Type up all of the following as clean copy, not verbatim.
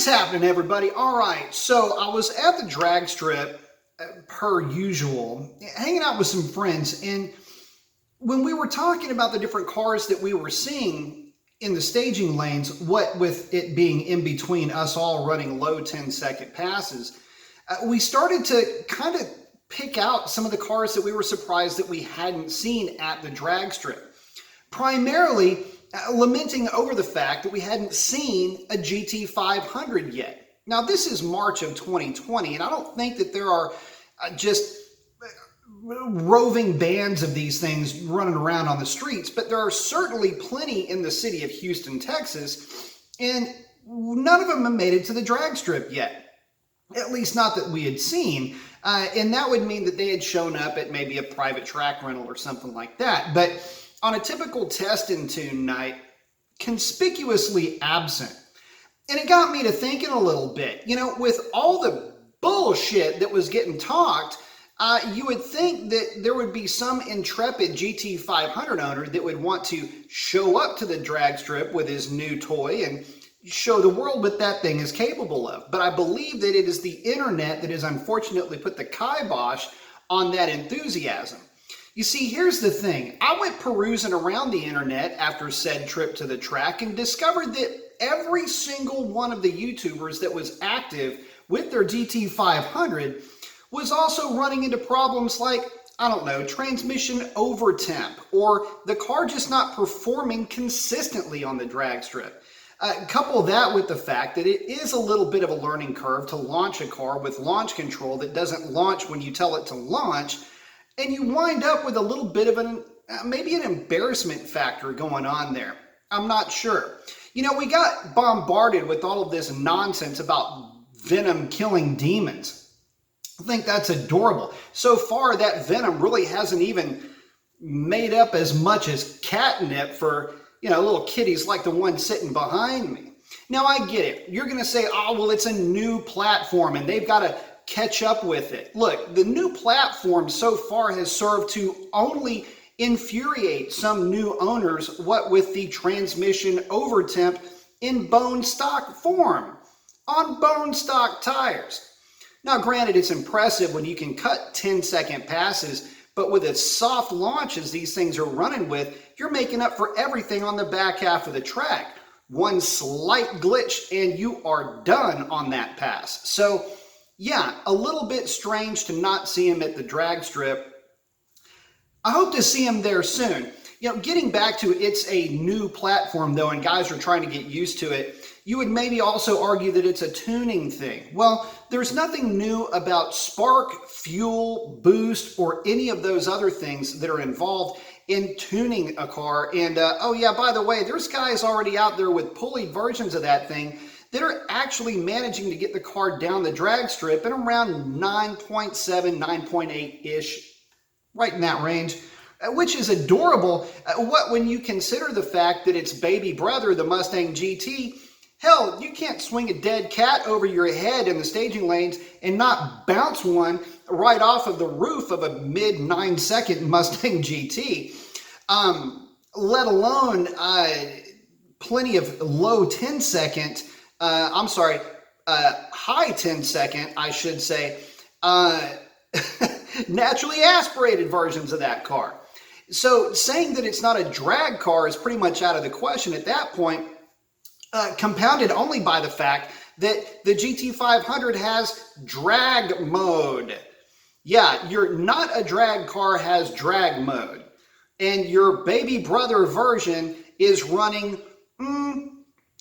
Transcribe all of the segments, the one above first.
is happening, everybody? All right, so I was at the drag strip, per usual, hanging out with some friends, and when we were talking about the different cars that we were seeing in the staging lanes, what with it being in between us all running low 10-second passes, we started to kind of pick out some of the cars that we were surprised that we hadn't seen at the drag strip. Primarily lamenting over the fact that we hadn't seen a GT500 yet. Now, this is March of 2020, and I don't think that there are just roving bands of these things running around on the streets, but there are certainly plenty in the city of Houston, Texas, and none of them have made it to the drag strip yet. At least not that we had seen, and that would mean that they had shown up at maybe a private track rental or something like that. But on a typical test and tune night, conspicuously absent. And it got me to thinking a little bit. You know, with all the bullshit that was getting talked, you would think that there would be some intrepid GT500 owner that would want to show up to the drag strip with his new toy and show the world what that thing is capable of. But I believe that it is the internet that has unfortunately put the kibosh on that enthusiasm. You see, here's the thing. I went perusing around the internet after said trip to the track and discovered that every single one of the YouTubers that was active with their GT500 was also running into problems like, I don't know, transmission over temp, or the car just not performing consistently on the drag strip. Couple that with the fact that it is a little bit of a learning curve to launch a car with launch control that doesn't launch when you tell it to launch, and you wind up with a little bit of maybe an embarrassment factor going on there. I'm not sure. You know, we got bombarded with all of this nonsense about venom killing demons. I think that's adorable. So far, that venom really hasn't even made up as much as catnip for, you know, little kitties like the one sitting behind me. Now, I get it. You're going to say, oh, well, it's a new platform and they've got to catch up with it. Look, the new platform so far has served to only infuriate some new owners, what with the transmission over temp in bone stock form on bone stock tires. Now, granted, it's impressive when you can cut 10-second passes, but with as soft launch as these things are running with, you're making up for everything on the back half of the track. One slight glitch and you are done on that pass. So yeah, a little bit strange to not see him at the drag strip. I hope to see him there soon. You know, getting back to it's a new platform though, and guys are trying to get used to it, you would maybe also argue that it's a tuning thing. Well, there's nothing new about spark, fuel, boost, or any of those other things that are involved in tuning a car. And oh yeah, by the way, there's guys already out there with pulley versions of that thing that are actually managing to get the car down the drag strip in around 9.7, 9.8-ish, right in that range, which is adorable. When you consider the fact that its baby brother, the Mustang GT, hell, you can't swing a dead cat over your head in the staging lanes and not bounce one right off of the roof of a mid 9-second Mustang GT, let alone plenty of low 10-second, high 10-second, I should say, naturally aspirated versions of that car. So saying that it's not a drag car is pretty much out of the question at that point, compounded only by the fact that the GT500 has drag mode. Yeah, your not a drag car has drag mode. And your baby brother version is running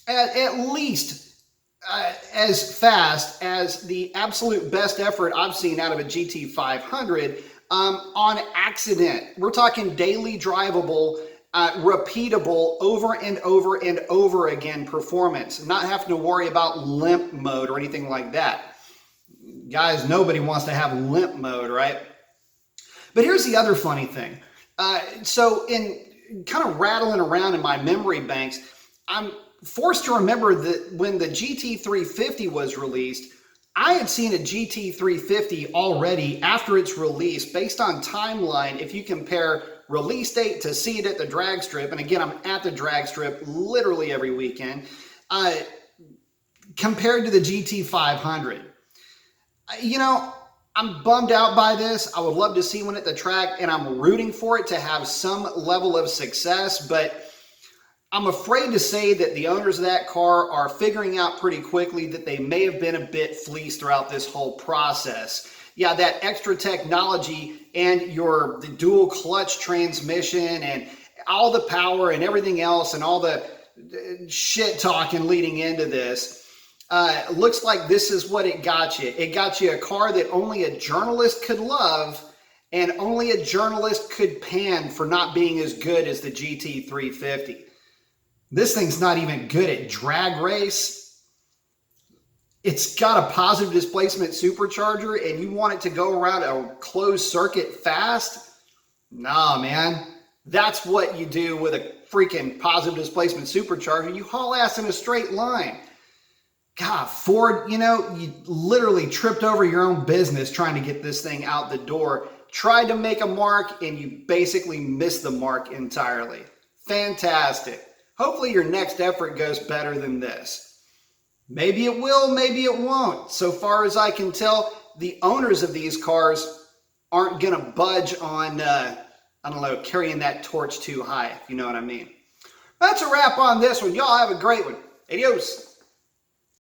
at least as fast as the absolute best effort I've seen out of a GT500 on accident. We're talking daily drivable, repeatable, over and over and over again performance, not having to worry about limp mode or anything like that. Guys, nobody wants to have limp mode, right? But here's the other funny thing. So in kind of rattling around in my memory banks, I'm forced to remember that when the GT350 was released, I had seen a GT350 already after its release based on timeline. If you compare release date to see it at the drag strip, and again, I'm at the drag strip literally every weekend, compared to the GT500. You know, I'm bummed out by this. I would love to see one at the track, and I'm rooting for it to have some level of success, but I'm afraid to say that the owners of that car are figuring out pretty quickly that they may have been a bit fleeced throughout this whole process. Yeah, that extra technology and the dual clutch transmission and all the power and everything else and all the shit talking leading into this, looks like this is what it got you. It got you a car that only a journalist could love and only a journalist could pan for not being as good as the GT350. This thing's not even good at drag race. It's got a positive displacement supercharger and you want it to go around a closed circuit fast? Nah, man. That's what you do with a freaking positive displacement supercharger. You haul ass in a straight line. God, Ford, you know, you literally tripped over your own business trying to get this thing out the door. Tried to make a mark and you basically missed the mark entirely. Fantastic. Hopefully your next effort goes better than this. Maybe it will, maybe it won't. So far as I can tell, the owners of these cars aren't going to budge on, I don't know, carrying that torch too high, if you know what I mean. That's a wrap on this one. Y'all have a great one. Adios.